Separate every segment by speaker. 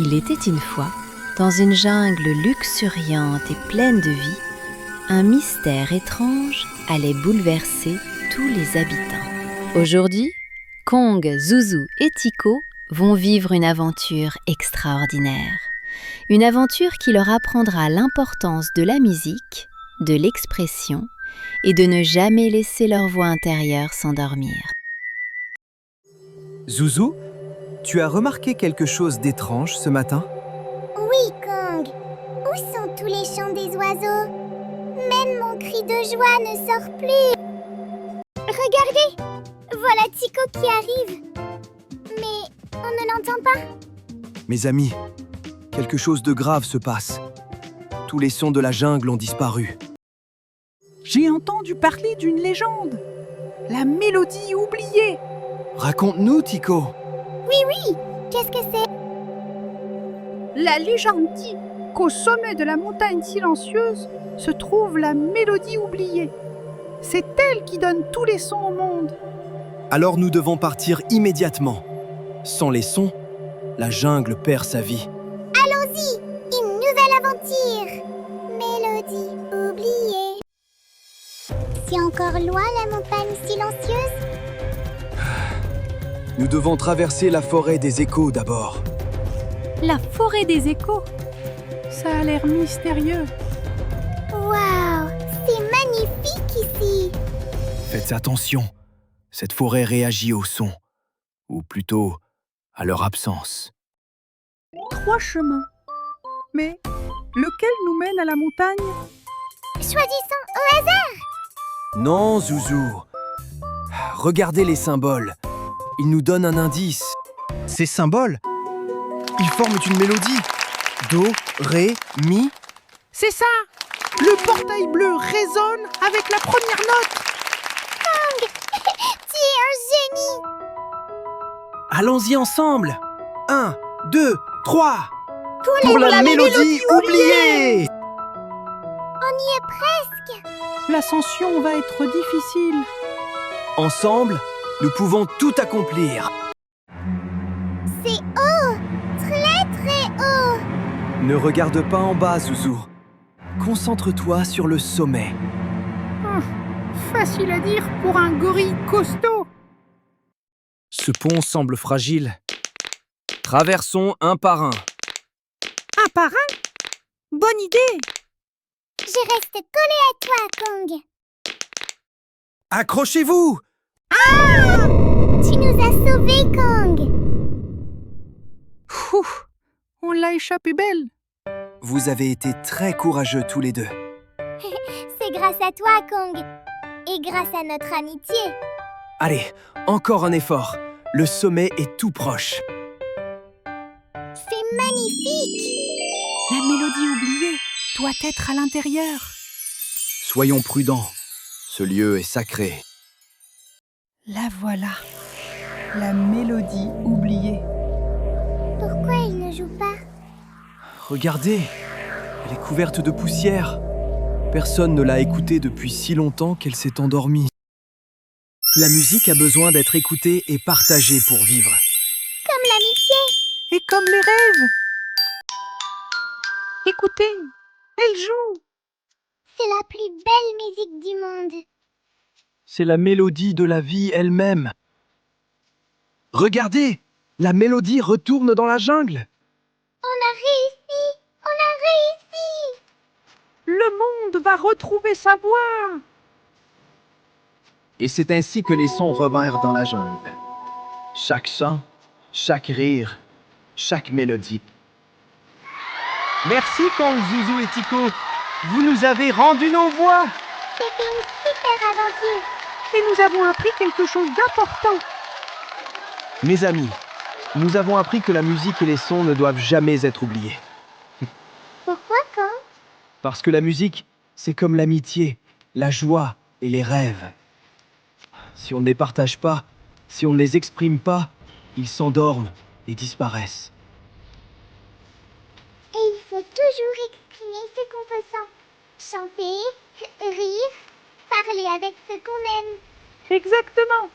Speaker 1: Il était une fois, dans une jungle luxuriante et pleine de vie, un mystère étrange allait bouleverser tous les habitants. Aujourd'hui, Kong, Zouzou et Tycho vont vivre une aventure extraordinaire. Une aventure qui leur apprendra l'importance de la musique, de l'expression et de ne jamais laisser leur voix intérieure s'endormir.
Speaker 2: Zouzou, tu as remarqué quelque chose d'étrange ce matin?
Speaker 3: Oui, Kong. Où sont tous les chants des oiseaux? Même mon cri de joie ne sort plus. Regardez! Voilà Tycho qui arrive. Mais on ne l'entend pas.
Speaker 2: Mes amis, quelque chose de grave se passe. Tous les sons de la jungle ont disparu.
Speaker 4: J'ai entendu parler d'une légende. La mélodie oubliée.
Speaker 2: Raconte-nous, Tycho.
Speaker 3: Oui, qu'est-ce que c'est?
Speaker 4: La légende dit qu'au sommet de la montagne silencieuse se trouve la mélodie oubliée. C'est elle qui donne tous les sons au monde.
Speaker 2: Alors nous devons partir immédiatement. Sans les sons, la jungle perd sa vie.
Speaker 3: Allons-y! Une nouvelle aventure! Mélodie oubliée. C'est encore loin la montagne silencieuse?
Speaker 2: Nous devons traverser la forêt des échos d'abord.
Speaker 4: La forêt des échos. Ça a l'air mystérieux.
Speaker 3: Waouh! C'est magnifique ici!
Speaker 2: Faites attention, cette forêt réagit au son, ou plutôt à leur absence.
Speaker 4: 3 chemins. Mais lequel nous mène à la montagne?
Speaker 3: Choisissons au hasard!
Speaker 2: Non, Zouzou. Regardez les symboles. Ils nous donnent un indice. Ces symboles, ils forment une mélodie. Do, ré, mi.
Speaker 4: C'est ça! Le portail bleu résonne avec la première note.
Speaker 3: Tu es un génie!
Speaker 2: Allons-y ensemble. 1, 2, 3.
Speaker 3: Pour
Speaker 2: la mélodie oubliée.
Speaker 3: On y est presque!
Speaker 4: L'ascension va être difficile.
Speaker 2: Ensemble, nous pouvons tout accomplir.
Speaker 3: C'est haut! Très très haut!
Speaker 2: Ne regarde pas en bas, Zouzou. Concentre-toi sur le sommet.
Speaker 4: Facile à dire pour un gorille costaud.
Speaker 2: Ce pont semble fragile. Traversons un par un.
Speaker 4: Un par un? Bonne idée!
Speaker 3: Je reste collé à toi, Kong!
Speaker 2: Accrochez-vous!
Speaker 3: Tu nous as sauvés, Kong!
Speaker 4: Ouf, on l'a échappé belle.
Speaker 2: Vous avez été très courageux tous les deux.
Speaker 3: C'est grâce à toi, Kong! Et grâce à notre amitié!
Speaker 2: Allez, encore un effort. Le sommet est tout proche.
Speaker 3: C'est magnifique!
Speaker 4: La mélodie oubliée doit être à l'intérieur.
Speaker 2: Soyons prudents. Ce lieu est sacré.
Speaker 4: La voilà, la mélodie oubliée.
Speaker 3: Pourquoi il ne joue pas?
Speaker 2: Regardez, elle est couverte de poussière. Personne ne l'a écoutée depuis si longtemps qu'elle s'est endormie. La musique a besoin d'être écoutée et partagée pour vivre.
Speaker 3: Comme l'amitié!
Speaker 4: Et comme les rêves. Écoutez, elle joue.
Speaker 3: C'est la plus belle musique du monde!
Speaker 2: C'est la mélodie de la vie elle-même. Regardez, la mélodie retourne dans la jungle.
Speaker 3: On a réussi! On a réussi!
Speaker 4: Le monde va retrouver sa voix.
Speaker 5: Et c'est ainsi que les sons revinrent dans la jungle. Chaque chant, chaque rire, chaque mélodie.
Speaker 6: Merci Kong, Zouzou et Tycho. Vous nous avez rendu nos voix.
Speaker 3: C'était une super aventure!
Speaker 4: Et nous avons appris quelque chose d'important.
Speaker 6: Mes amis, nous avons appris que la musique et les sons ne doivent jamais être oubliés.
Speaker 3: Pourquoi, Kong?
Speaker 6: Parce que la musique, c'est comme l'amitié, la joie et les rêves. Si on ne les partage pas, si on ne les exprime pas, ils s'endorment et disparaissent.
Speaker 3: Et il faut toujours exprimer ce qu'on ressent. Chanter, rire, parler avec ceux qu'on aime.
Speaker 4: Exactement.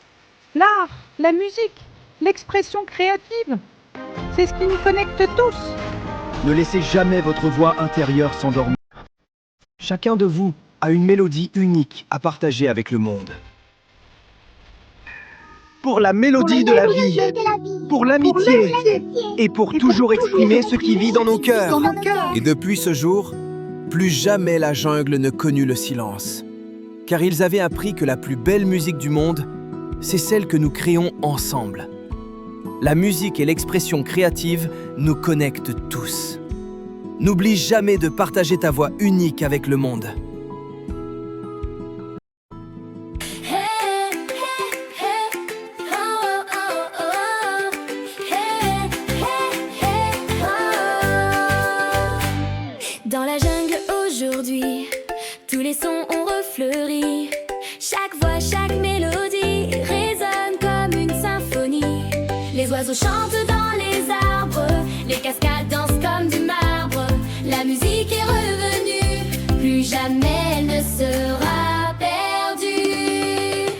Speaker 4: L'art, la musique, l'expression créative. C'est ce qui nous connecte tous.
Speaker 6: Ne laissez jamais votre voix intérieure s'endormir. Chacun de vous a une mélodie unique à partager avec le monde. Pour la mélodie de la vie, pour l'amitié, et pour toujours exprimer ce qui vit dans nos cœurs.
Speaker 2: Et depuis ce jour, plus jamais la jungle ne connut le silence. Car ils avaient appris que la plus belle musique du monde, c'est celle que nous créons ensemble. La musique et l'expression créative nous connectent tous. N'oublie jamais de partager ta voix unique avec le monde.
Speaker 7: Dans la jungle aujourd'hui, tous les sons ont refleuri. Chaque voix, chaque mélodie résonne comme une symphonie. Les oiseaux chantent dans les arbres, les cascades dansent comme du marbre. La musique est revenue, plus jamais elle ne sera perdue.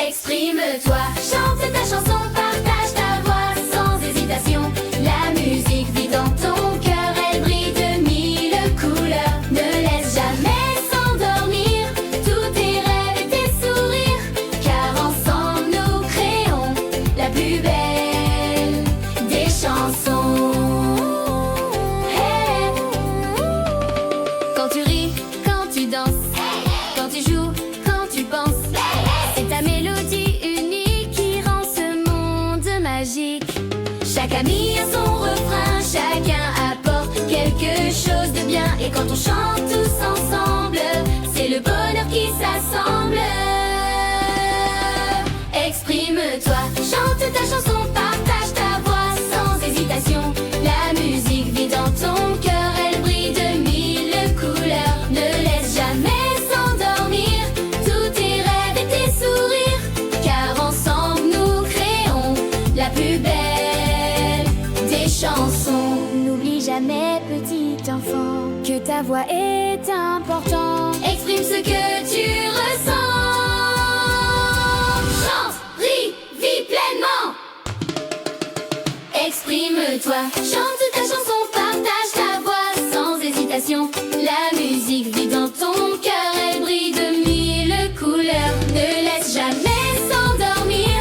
Speaker 7: Exprime-toi, chante ta chanson, partage ta voix sans hésitation. La musique vit dans ton cœur, elle brille de mille couleurs. Ne laisse jamais s'endormir tous tes rêves et tes sourires, car ensemble nous créons la plus belle des chansons. Hey. Quand tu ris, quand tu danses, quand tu joues, quand tu penses, c'est ta mélodie unique qui rend ce monde magique. Chaque ami a son refrain, chacun apporte quelque chose de bien. Et quand on chante tous ensemble, c'est le bonheur qui s'assemble. Exprime-toi, chante ta chanson, partage ta voix sans hésitation. La musique vit dans ton cœur, elle brille de mille couleurs. Ne laisse jamais s'endormir tous tes rêves et tes sourires, car ensemble nous créons la plus belle des chansons. N'oublie jamais, petit enfant, que ta voix est importante. Exprime ce que tu ressens. Chante, ris, vis pleinement. Exprime-toi, chante ta chanson, partage ta voix sans hésitation. La musique vit dans ton cœur, elle brille de mille couleurs. Ne laisse jamais s'endormir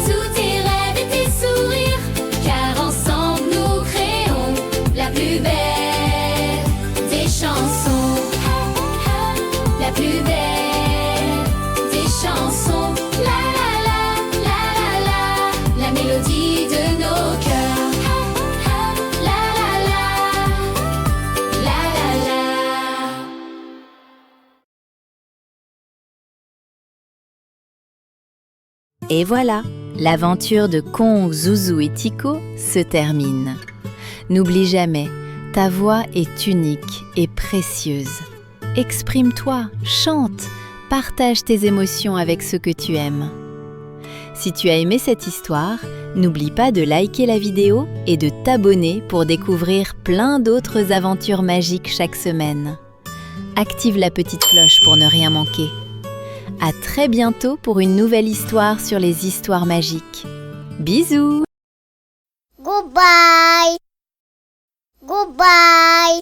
Speaker 7: tous tes rêves et tes sourires, car ensemble nous créons la plus belle des chansons. La plus belle des chansons. La la la, la la la, la mélodie de nos cœurs. La la la, la la la.
Speaker 1: Et voilà, l'aventure de Kong, Zouzou et Tycho se termine. N'oublie jamais, ta voix est unique et précieuse. Exprime-toi, chante, partage tes émotions avec ceux que tu aimes. Si tu as aimé cette histoire, n'oublie pas de liker la vidéo et de t'abonner pour découvrir plein d'autres aventures magiques chaque semaine. Active la petite cloche pour ne rien manquer. À très bientôt pour une nouvelle histoire sur les histoires magiques. Bisous!
Speaker 3: Goodbye. Goodbye.